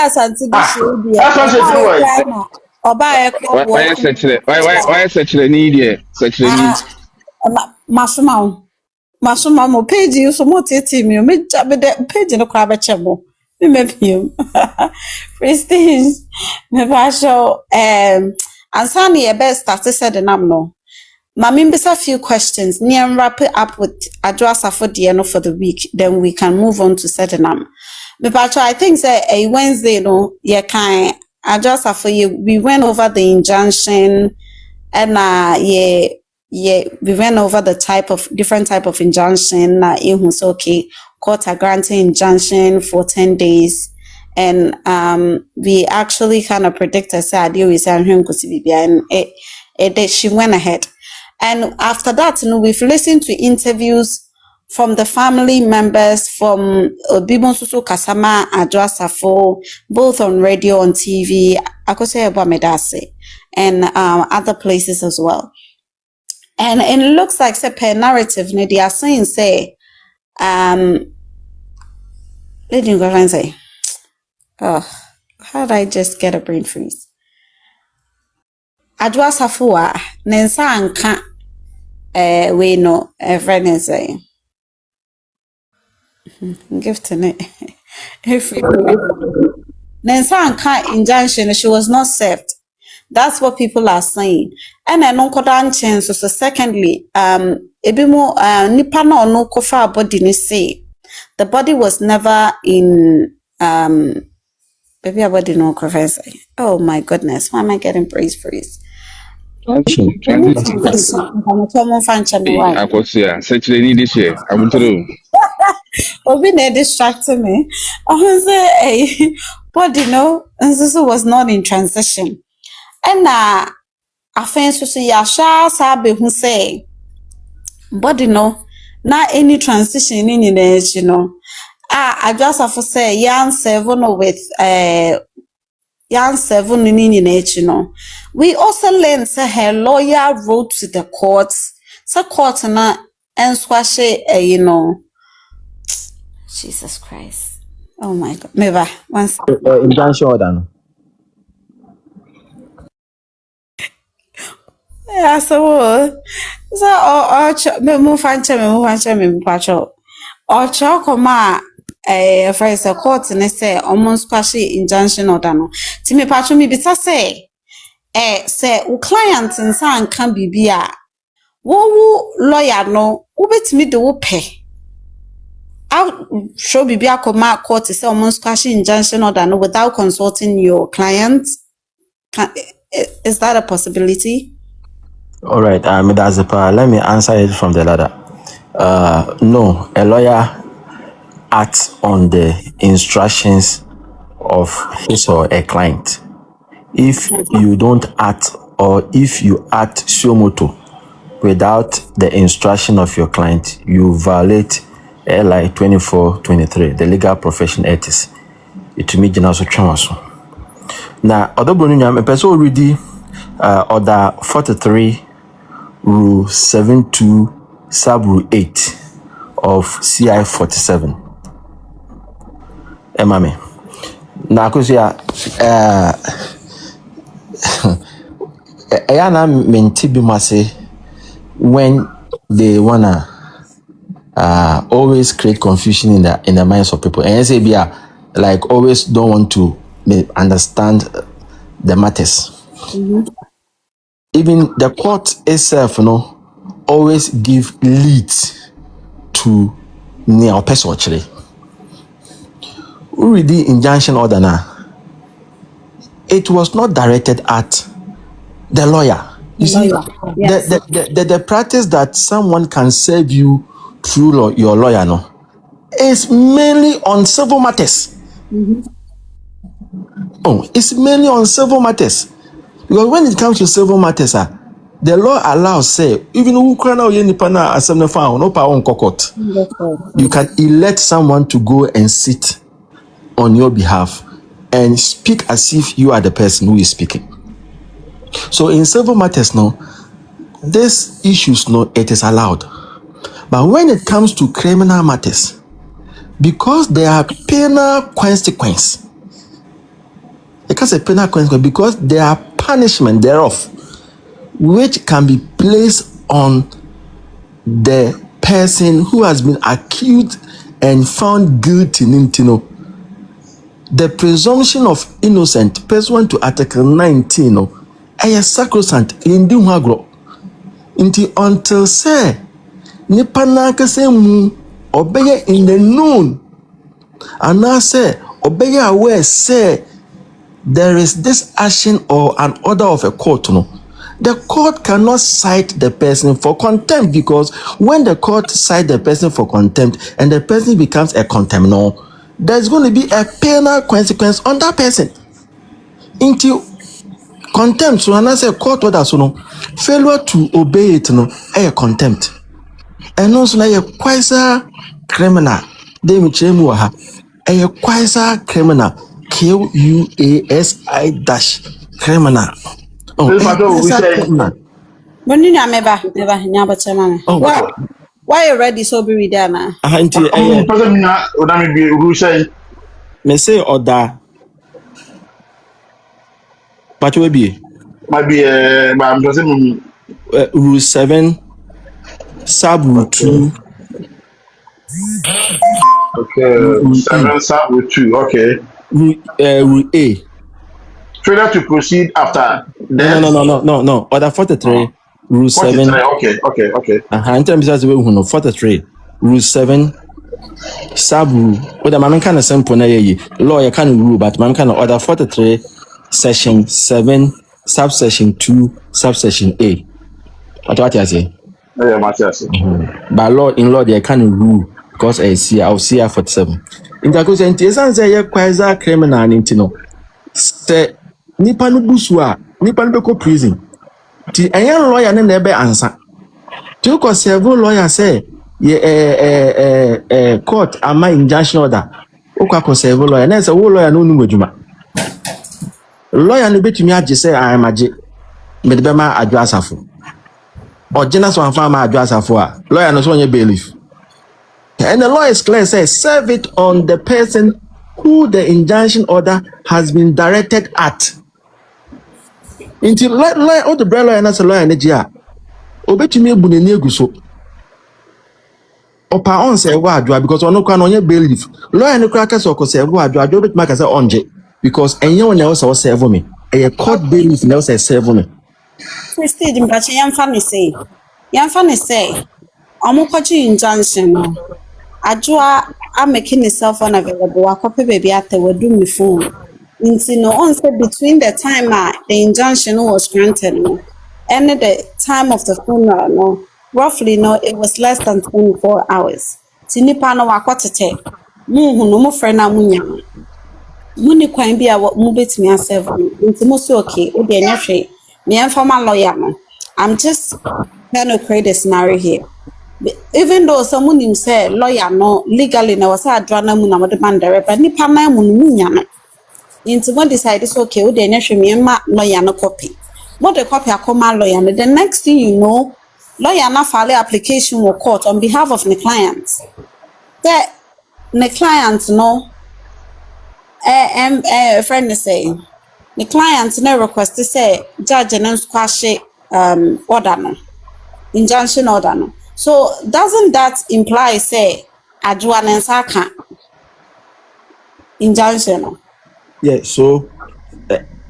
Santi. That's what I do. Or buy a why such a need here? Such a need. Masumamo page you so much me, page in a crab chemo. Maybe Prestige, maybe show and Sunny a best started said the no. Mamim's a few questions. Near wrap it up with address for the end for the week, then we can move on to setting up. But I think that a Wednesday, no, yeah, kind address for you. We went over the injunction and we went over the different type of injunction. It was okay. Court are granting injunction for 10 days. And we actually kind of predicted and she went ahead. And after that, we've listened to interviews from the family members from Bimonsusu Kasama Adwasafo, both on radio, on TV, Akosua Medase, and other places as well. And it looks like per narrative, they are saying, let me go and say, oh, how did I just get a brain freeze? Adwasafo nensa anka we no friend is saying gift in it. If nensa anka injunction, she was not served. That's what people are saying. And I don't chance. So secondly, ebimo nipa na ono kofa body ni say the body was never in baby a body no kofa say. Oh my goodness, why am I getting praise? Akosua, such a need this year. I will tell you. Obi na distracted me. I was say body no, and so was not in transition. And offense so ya sha sabe hu say body no na any transition in the you know. I just have to say yan 7 with yan 7 in you know. We also learned say her lawyer wrote to the courts. So court na and squash you know. Jesus Christ. Oh my God. Maybe once Injunction order. yeah, so me move pacho. Or chokoma first a court and say almost partially injunction order no. Timi pacho me bita say say client and san can be bia wo lawyer no wobetimi de wo pɛ I'll show Bibi Akoma court to say almost squashing injunction order no without consulting your client. Is that a possibility? All right, that's the part. Let me answer it from the ladder. No, a lawyer acts on the instructions of his or a client. If you don't act, or if you act sumoto without the instruction of your client, you violate LI 2423, the Legal Profession Ethics. It may be also transfer. Now, other Bonunia, a person already order 43, rule 72, sub rule 8 of CI 47. Mami. Now, Akosua, Ayana menti bimase when they wanna always create confusion in the minds of people. And say, like always don't want to understand the matters. Even the court itself, always give lead to near person actually. We read the injunction order now. It was not directed at the lawyer. You see, Yes. the practice that someone can serve you through your lawyer, is mainly on civil matters. Oh, it's mainly on civil matters. Because when it comes to civil matters, the law allows, say, even who can now no power on court. You can elect someone to go and sit on your behalf and speak as if you are the person who is speaking. So in civil matters, these issues, it is allowed. But when it comes to criminal matters, because there are penal consequences, because there are punishment thereof, which can be placed on the person who has been accused and found guilty. The presumption of innocent, pursuant to Article 19, is sacrosanct in the until say nipa na kase mu obeye in the known, and now say obeye aware say there is this action or an order of a court, the court cannot cite the person for contempt, because when the court cites the person for contempt and the person becomes a contempt, there's going to be a penal consequence on that person. Into contempt, so and I say court order, failure to obey it, a contempt. And also a quasi criminal. They will change a quasi criminal. QUASI dash criminal. Oh, why you ready so be with that now? Me say order. But will be might be I'm just saying rule 7, sub rule 2. Okay, 7 sub rule 2. Okay. Rule A. Failure to proceed after death. No. Order 43, rule 7. Okay. In terms of the 43, rule 7, sub rule. What the man kind of simple lawyer can rule, but man can order 43, section 7, subsection 2, subsection A. What you say? Yeah, Matthias. By law, in law, they can rule because I see 47. In the course, and say quasi criminal and say nipa no busua, nipa no go prison. Ti ayan lawyer ne nebe answer. To ko several lawyer say court ama injunction order. O kwa ko several lawyer na say wo lawyer no nu adwuma. Lawyer no betumi age say am age. Me de be ma adwo asafo. Original so anfa ma adwo asafo a lawyer no so onye bailiff. And the law is clear, says serve it on the person who the injunction order has been directed at. Until all the brother and as a lawyer in the GR. Obetumi ebuneni eguso. Opa on say wa adwa because ono kwa no bailiff. Lawyer no crack so ko say wa adwa obetumi aka say onje because enye one else was serve me. A court bailiff now say serve me. Christy, Dimbachi, I'm family say. Yɛmfa ne sɛ ɔmo kɔgye injunction no. Adwoa I'm making itself unavailable. Wakɔpɛ baabi atɛ wadu me phone. Nti no, on say between the time the injunction was granted no, and the time of the funeral no, roughly no, it was less than 24 hours. Ti nipa no wakɔtetɛ. Muhu no mo frɛ na munya. Muni kwan bi a mo betumi asɛv no. Nti mo so okay, wo de nyɛ hwee. Me ɛmfa ma lawyer no. I'm just trying to create a scenario here. Even though someone him say lawyer no legally na wasa adwana mu na mode mandare but nipa na mu no munya no into one decide it's okay we dey nhwe me ma lawyer no copy mo the copy akoma lawyer no the next thing you know lawyer na file application with court on behalf of the client that the client no friend say the client no request say judge no squash order no injunction order no. So doesn't that imply say adwoa ne nsa ka injunction no? Yeah, so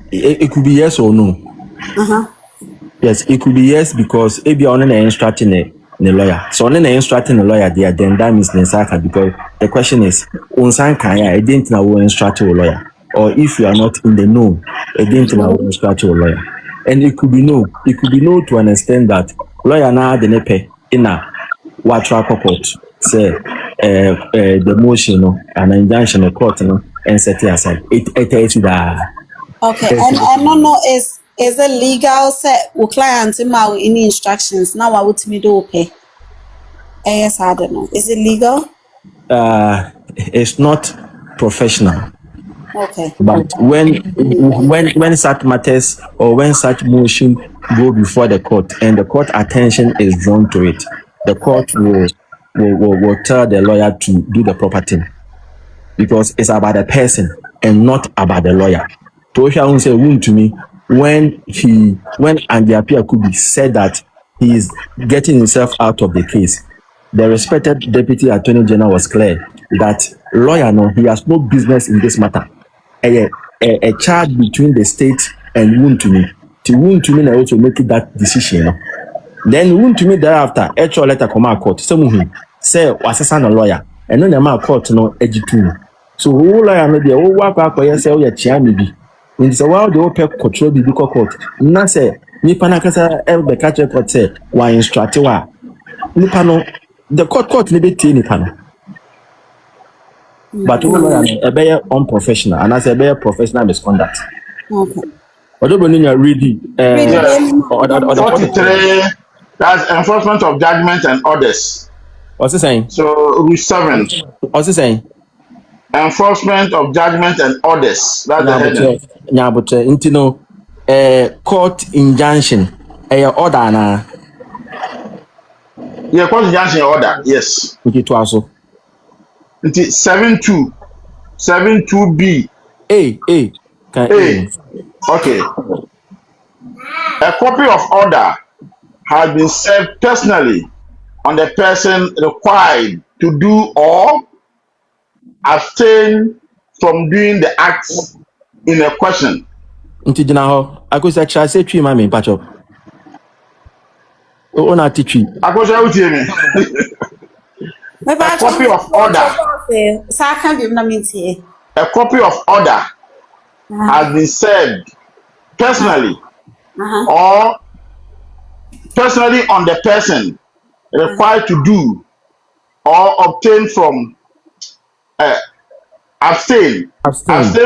it could be yes or no. Yes, it could be yes because if you're on instructing a lawyer. So on instructing a lawyer there, then that means Nensaka because the question is I didn't know instruct a lawyer. Or if you are not in the know, I didn't know instruct a lawyer. And it could be no to understand that lawyer now the nepe in a what track court say the motion and injunction of court and set it aside. It is that. Okay, and I don't know is it legal set with clients in my any instructions now I would me do okay. Yes, I don't know. Is it legal? It's not professional. Okay. But when such matters or when such motion go before the court and the court attention is drawn to it, the court will tell the lawyer to do the proper thing because it's about the person and not about the lawyer. Tosha won't say wound to me when Andy Apia Kubi said that he is getting himself out of the case. The respected Deputy Attorney General was clear that lawyer no, he has no business in this matter. A charge between the state and Wuntumi. To Wuntumi also make that decision. Then Wuntumi thereafter, actual letter come out court. Some say was a lawyer, and then the court no edutu. So who lawyer no be who work say oh yeah maybe. In the while the open control the court. Na say nipa na kasa be catch court say wa instruct wa. Nipa no the court ni be tie nipa no. But a better unprofessional and as a better professional misconduct. Okay. Although when you read that's enforcement of judgment and orders. What's he saying? So rule 7. What's he saying? Enforcement of judgment and orders. That's the heading. Yeah, but court injunction. Order na. Yeah, court injunction order. Yes. Okay, to also. 72B. A. Okay. A copy of order has been served personally on the person required to do or abstain from doing the acts in a question. Ntijina Akosua try say twi ma me pacho. O na titwi. Akosua utie me. A copy of order. A copy of order has been served personally or personally on the person required to do or obtain from abstain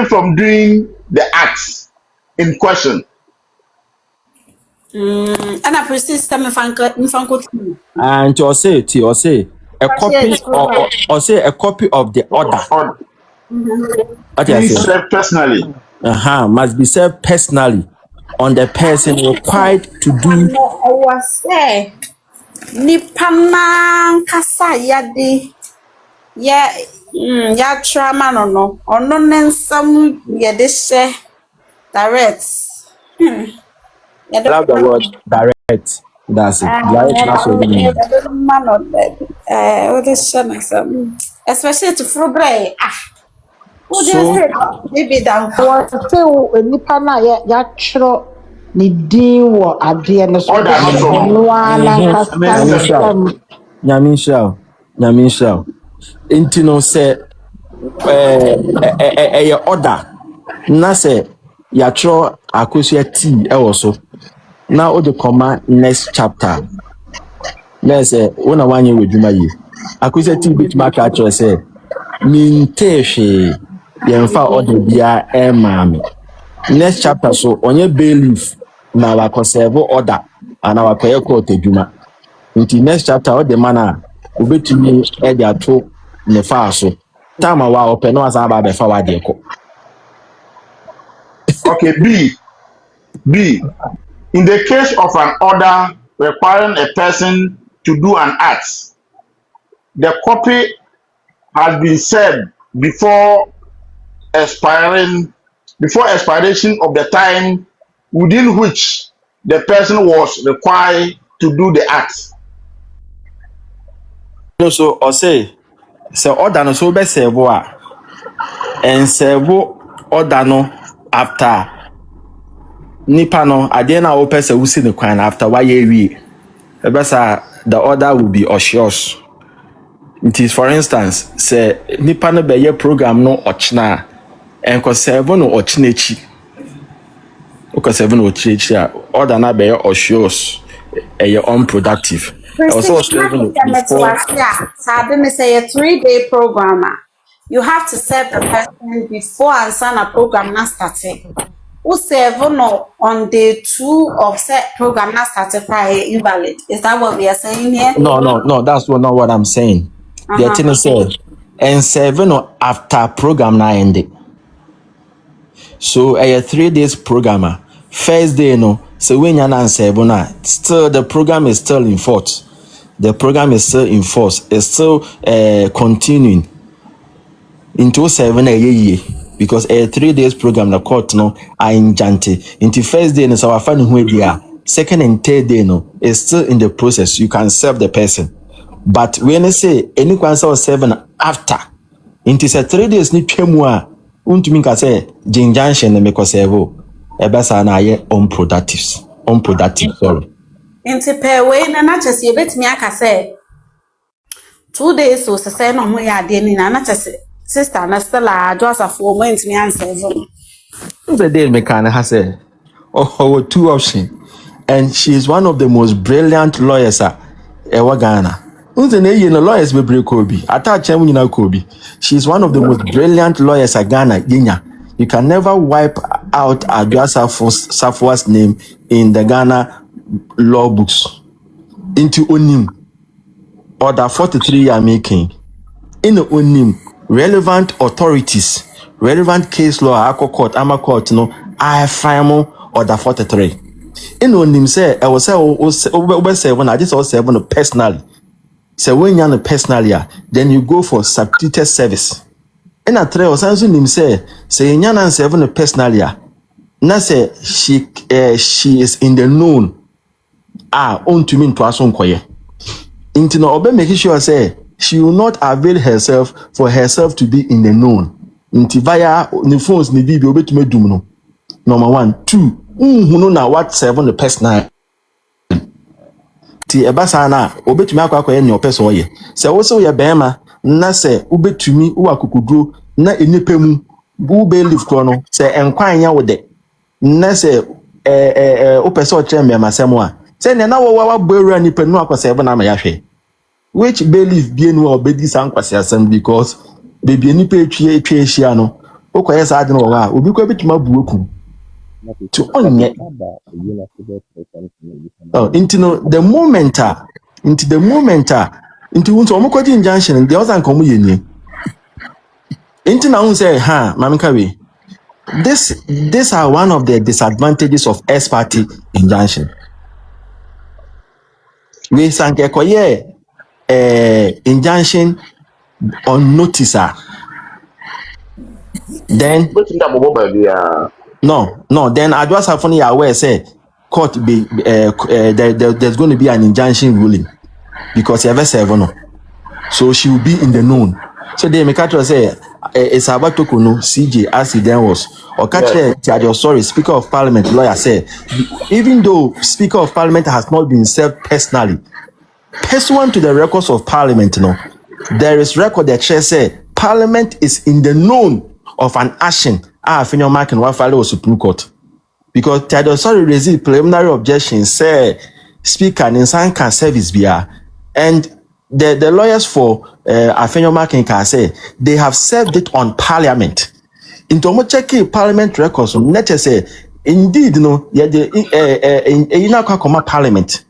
from doing the acts in question. And I persist And or say a copy or say a copy of the order. Please serve personally. Must be served personally on the person required to do. I was say Nipana kasa yadi ya trauma no ono nensam yede she direct. I love the word direct. That's it. Direct especially to Frobre. Maybe that was still a nipa na ya chro ne din wɔ adeɛ no so order no so no no ara nankasa Nyame ne nhyira wo. fam. Nyame nhyira wo. Nyame nhyira wo. Nti no sɛ ɛyɛ order na sɛ yɛatwerɛ Akosua T ɛwɔ so na wode kɔma next chapter na sɛ wo na woanyɛ w'adwuma yie. Akosua T bɛtumi aka akyerɛ sɛ mentee hwee yɛmfa order biara ɛmmaa me. Next chapter so ɔnyɛ bailiff na wakɔsɛɛvo order ana wakɔyɛ court adwuma. Nti next chapter ɔde ma no a wobɛtumi de ato ne faa so. Time a wa ɔpɛ na wasan aba abɛfa w'adeɛ kɔ. okay. B in the case of an order requiring a person to do an act, the copy has been served before expiration of the time within which the person was required to do the act. No, so ɔsɛ sɛ order no so wobɛsɛɛvo a ɛnsɛɛvo order no after nipa no adeɛ no a wopɛ sɛ wosi ne kwan no after wayɛ awie. Ɛbɛsa the order will be ɔhyeos. Nti for instance sɛ nipa no bɛyɛ program no ɔkyena a ɛnkɔsɛɛvo no ɔkyena akyi. Wokɔsɛɛvo no ɔkyena akyi a order no bɛyɛ ɔhyeos ɛyɛ unproductive. Also, say a 3-day program. You have to serve the person before and sign a program not started. Who serve on day 2 of set program not started prior invalid. Is that what we are saying here? No, that's not what I'm saying. The thing is and 7 after program na ended. So a 3 days programmer. First day no, so when you're not 7 still the program is still in force. The program is still in force. It's still continuing into 7 a year because a 3 days program the court no are in jante. Into first day no so our finding where they are. Second and third day no is still in the process. You can serve the person. But when I say any cancel 7 after into 3 days ni twemwa untumi ka say jinjantion na me ko serve ebesa na ye unproductive sorry. Into per way na not just you bet me aka say 2 days so say no ho ya de ni na just sister na stella just a 4 months me answer. The day me can ha say oh 2 options and she is one of the most brilliant lawyers ewa Ghana. Unze na ye no lawyers be break obi attach am nyina kobi. She is one of the most brilliant lawyers at Ghana yenya. You can never wipe out Aduasa Safua's name in the Ghana law books. Into onim order 43 you are making in onim relevant authorities, relevant case law Ako court ama court no I final order 43 in onim say I was say over 7 I just all 7 personally. So when you're personally then you go for substituted service. In a 3 or something nim say you're 7 personally na say she is in the known on to mean to us on koye. Into no obe make sure say she will not avail herself for herself to be in the known. Into via the phones ni video obe to me dum no. Number 1, 2. No na what 7 personal. Ti ebasa na obe to me akwa ne opese oye. Se wo se ye bema na se obe to me wo akokuduro na enipa mu bu be live kro no se enkwan ya wo de. Na se opese o kire me masem a say na wa boru anipa nu akose na ma yahwe which belief be no obedi san kwase asem because baby anipa etwie ehia no okoye sa ade no wa obi ko bituma buoku to onye into the moment into won't omukodi injunction the other nkomu yeni into na un say ha mamika we these are one of the disadvantages of ex parte injunction. We sanke koye injunction on notice then no then I just have funny aware say court be there's going to be an injunction ruling because you ever 7 no so she will be in the known so they make her say Sabatoko no CJ as he then was or catch your sorry Speaker of Parliament lawyer said even though Speaker of Parliament has not been served personally, pursuant to the records of Parliament, there is record that say Parliament is in the known of an action Fenyo Mark and Wafale Supreme Court. Because Title sorry raised preliminary objection say Speaker Ninsan can service BR and the lawyers for Afenyo Mark can say they have served it on Parliament. Into mo check Parliament records, net say indeed in Parliament.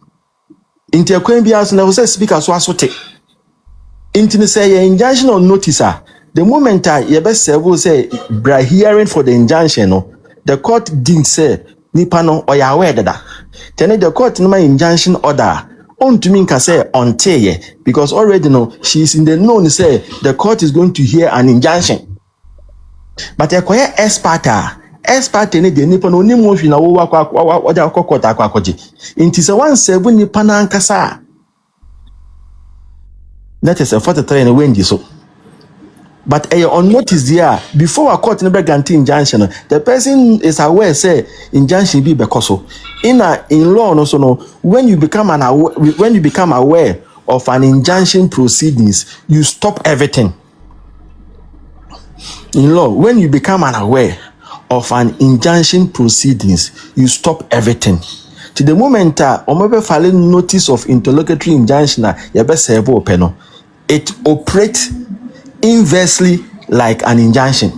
Into a coin bias na say Speaker so asote. Into say injunction on notice the moment you best serve say by hearing for the injunction the court didn't say nipa no or ya aware that then the court no injunction order on to mean can say on because already she's in the known say the court is going to hear an injunction but acquire expert ni the nipa no ni mo na wo wa court akwaje inti say one seven nipa na ankasa that is a 43 in when so. But on notice there, before a court never guarantee injunction, the person is aware say injunction be because in law also when you become aware of an injunction proceedings, you stop everything. In law, when you become unaware of an injunction proceedings, you stop everything. To the moment omobe filing notice of interlocutory injunction, you best serve open. It operates inversely like an injunction.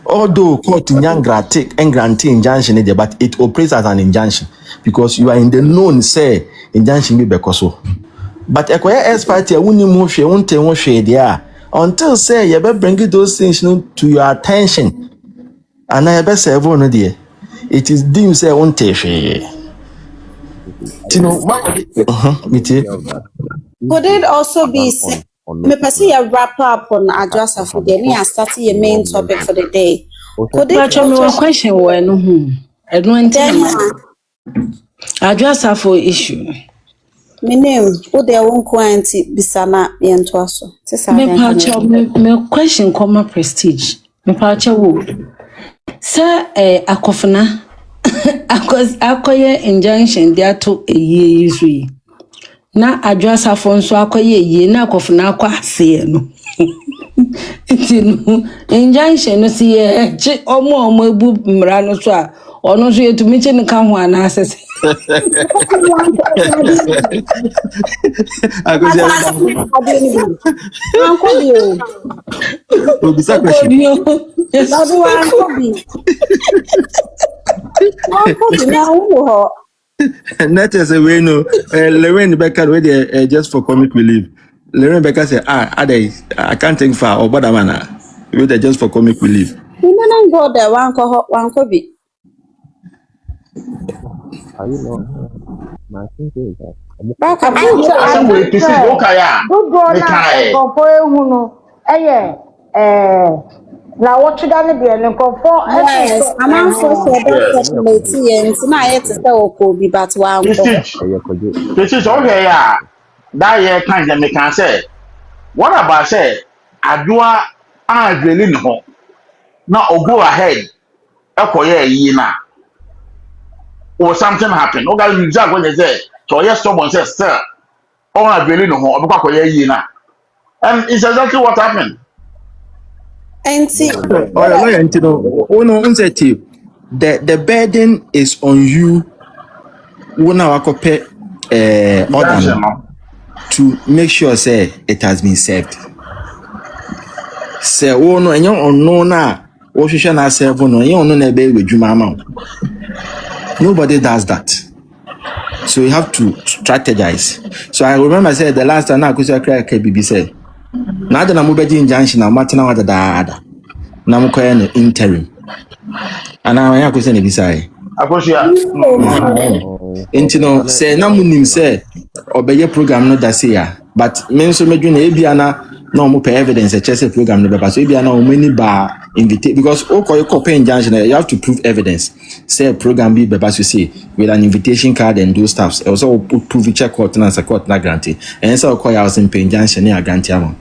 Although court grant injunction, but it operates as an injunction because you are in the known say injunction be because. But acquire expert won't there until say you better bring those things to your attention. And I better say there. It is deemed say won't Could it also be me person a wrap up on Adjust for the day and starting your main topic for the day? Could it also question when I don't Adjust for issue. Me name who they won't quantity bisana yentoaso. Me question come prestige. Me pacha wo. Sir Akofuna akoye injunction there to a year usually. Na adwasa fonso akoye ye na Akofuna akwa ase no. Itinu injunction no si ye omo ebu mra no so a ono so yetumi che nka ho ana asese. That is a way no. Lorraine Becker where just for comic relief. Lorraine Becker said, I can't think far or what manner. Where just for comic relief. You don't go there one could I think to see Bokaya. Now what you done be and comfort? Yes, I'm on for popularity and tonight to sell Kobe, but wow. This is okay, yeah. That year kind of make can say. What about say? Adua really no. Now go ahead. Okoye yina. Or something happen. Okay, you just when they say, so yes, someone says, sir, all I really know, yina. And it's exactly what happened. And see, the burden is on you order to make sure say it has been served. Say no and you na serve no nobody does that. So you have to strategize. So I remember I said the last time Akosua KBB said na na mobedi injunction na matena wa dada na mkoya no interim ana wan Akosua na bisai Akosua no say na munim say obeye program no da say ya but me so medwu na ebia na mo pay evidence a chese program no be so ebia na o many ba invite because okoye pay injunction you have to prove evidence say program be so say with an invitation card and those stuffs also prove check court na court na grantee and so okoye house in pay injunction na grantee am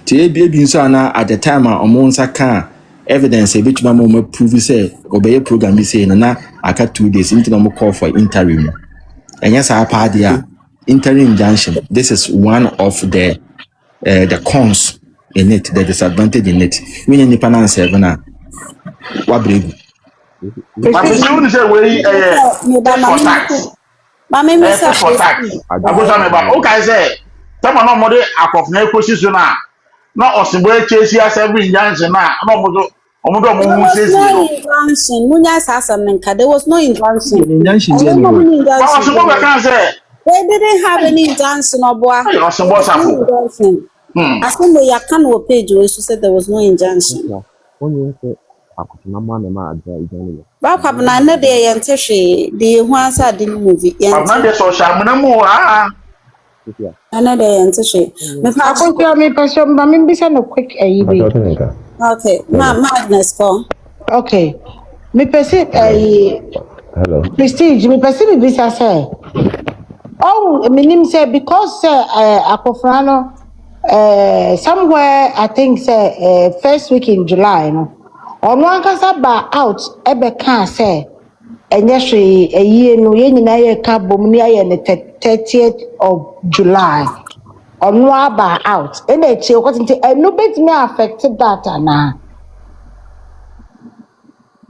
Tie bi nso na at the time omo nsa ka evidence ebetuma mo prove say obey program bi say na aka 2 days into no call for interim. Enya sa pa dia interim injunction. This is one of the cons in it, the disadvantage in it. We need nipa na 7 na wa bregu. But me say we say we test for tax. Mama me say Test for tax. Akosua me ba. Okay say tama no mo de akọf na ekosi so na osimbo echesi as every injunction na omodo there mo hu was sesi no no. injunction. Munya sasa menka. There was no injunction. Injunction I dey don't have no. any But osimbo be injunction. kan say They didn't have any injunction, Obwa. hey There osimbo was no safo. injunction. As soon as you can go page, you said there was no injunction. Bakwa na ne de yente hwe de hu ansa de movie Abna yente. de social media ah. Ana de yente hwe. Me fa Akosua me person ba me bisa no quick ayi. okay, madness ko. Okay. Me person prestige me person me bisa say. Oh, minim say because akofra no somewhere I think say first week in July no. Ono ankasa ba out ebe kan say enye hwe eyie no ye nyina ye ka bom ni aye ne 30th of July. Ono aba out. Ena echi okwati eno betimi affect that na.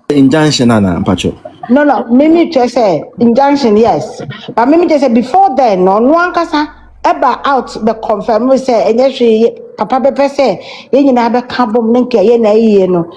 Injunction na mpacho. No, Mimi just say injunction, yes. But Mimi just say before then, no one kasa eba out the confirm we say and yes, papa be say, ye nyina be kabom nenke ye na ye no.